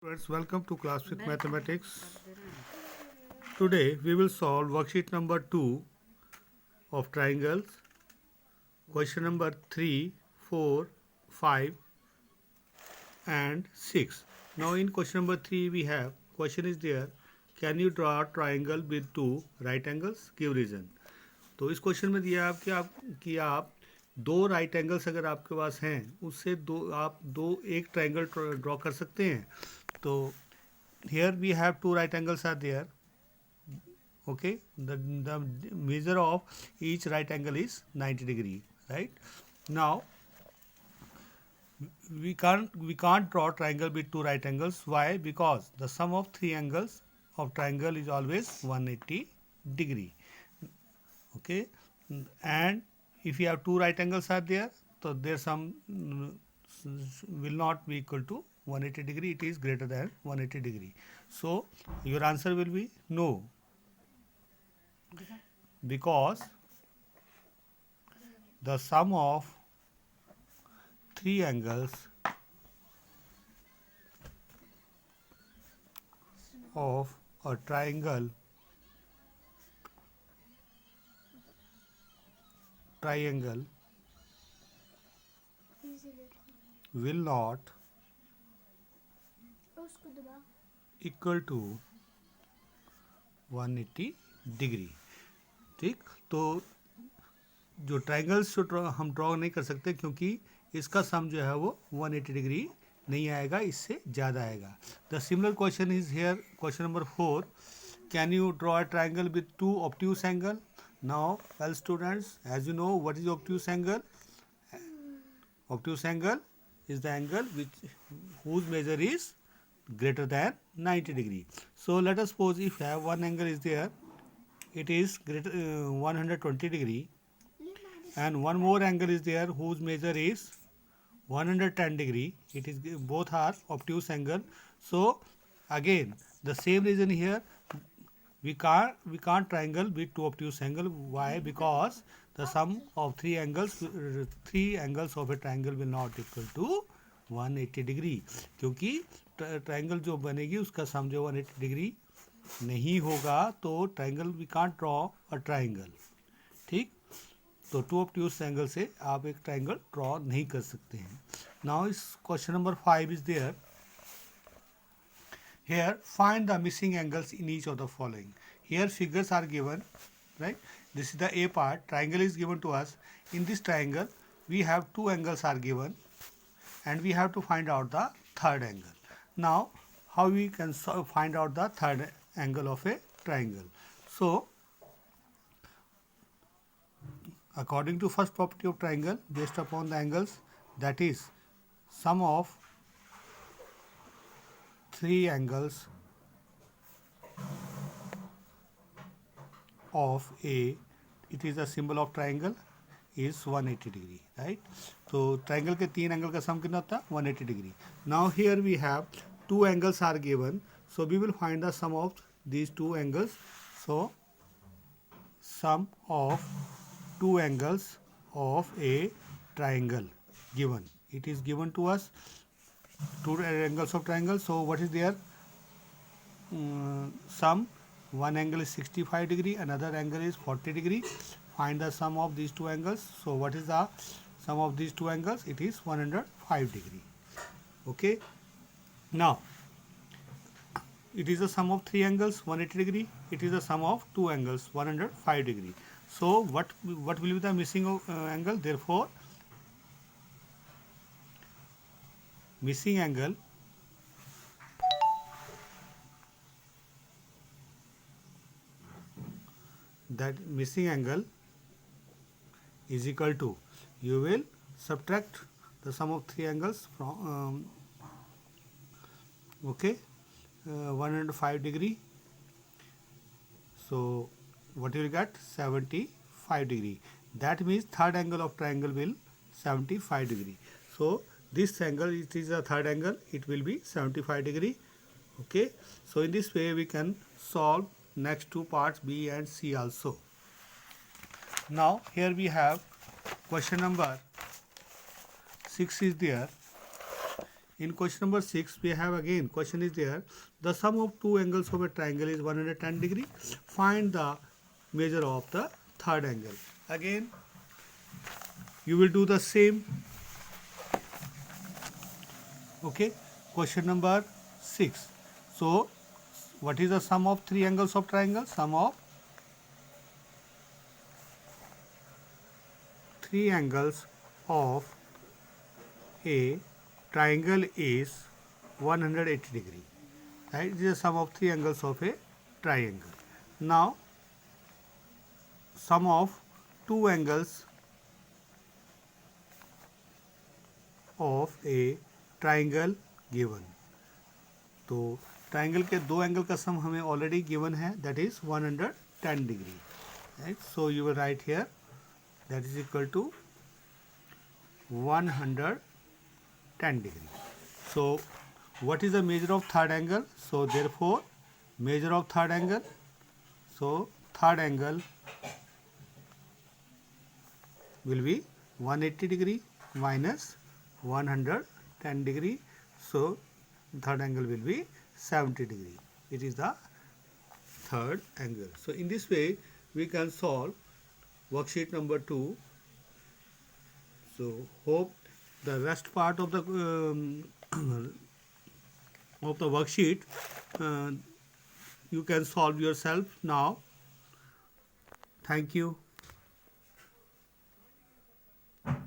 Friends, welcome to Class with Mathematics. Today we will solve worksheet number 2 of triangles. Question number 3, 4, 5 and 6. Now in question number 3 we have question is there, can you draw a triangle with two right angles? Give reason. तो इस question में दिया है आप दो right angles अगर आपके पास हैं उससे दो एक ट्राइंगल ड्रॉ कर सकते हैं. तो here we have two right angles are there. Okay, the measure of each right angle is 90 degree, right? Now we can't draw triangle with two right angles. Why? Because the sum of three angles of triangle is always 180 degree. Okay, and if you have two right angles are there, so their sum will not be equal to 180 degree. It is greater than 180 degree. So your answer will be no, because the sum of three angles of a triangle will not equal to 180 degree. ठीक, तो जो triangles हम draw नहीं कर सकते क्योंकि इसका सम जो है वो 180 डिग्री नहीं आएगा, इससे ज़्यादा आएगा. The similar question is here. Question number 4, can you draw a triangle with two obtuse angle? Now well students, as you know what is obtuse angle. Obtuse angle is the angle whose measure is greater than 90 degree. So let us suppose if have one angle is there, it is greater 120 degree, and one more angle is there whose measure is 110 degree. It is both are obtuse angle. So again the same reason here, we can't triangle with two obtuse angle. Why? Because the sum of three angles of a triangle will not equal to 180 degree. क्योंकि triangle जो बनेगी उसका सम जो 180 degree नहीं होगा, तो triangle we can't draw a triangle. ठीक, तो टू ऑब्ट्यूस एंगल से आप एक ट्राइंगल ड्रॉ नहीं कर सकते हैं. नाउ इस question number 5 is there. Here find the missing angles in each of the following. Here figures are given, right? This is the A part. Triangle is given to us. In this triangle we have two angles are given and we have to find out the third angle. Now how we can find out the third angle of a triangle? So according to first property of triangle, based upon the angles, that is sum of three angles of a, it is a symbol of triangle, is 180 degree, right? तो triangle के तीन angle का सम कितना होता है? 180 degree. Now here we have two angles are given, so we will find the sum of these two angles. So sum of two angles of a triangle given, it is given to us two angles of triangle. So what is their sum? One angle is 65 degree, another angle is 40 degree. Find the sum of these two angles. So what is the sum of these two angles? It is 105 degree. Okay, now it is the sum of three angles 180 degree, it is the sum of two angles 105 degree. So what will be the missing angle? Therefore missing angle is equal to, you will subtract the sum of three angles from 105 degree. So what you will get? 75 degree. That means third angle of triangle will 75 degree. So this angle, it is a third angle, it will be 75 degree. Okay, so in this way we can solve next two parts B and C also. Now here we have question number 6 is there. In question number 6, we have again question is there. The sum of two angles of a triangle is 110 degree. Find the measure of the third angle. Again, you will do the same. Okay. Question number 6. So, what is the sum of three angles of triangle? Sum of three angles of a triangle is 180 degree. Right? This is the sum of three angles of a triangle. Now, sum of two angles of a triangle given. तो triangle के दो angle का sum हमें already given है, that is 110 degree. Right, so you will write here that is equal to 110 degree. So what is the measure of third angle? So therefore measure of third angle, so third angle will be 180 degree minus 110 degree, so third angle will be 70 degree. It is the third angle. So in this way we can solve worksheet number 2. So hope the rest part of the worksheet you can solve yourself now. Thank you.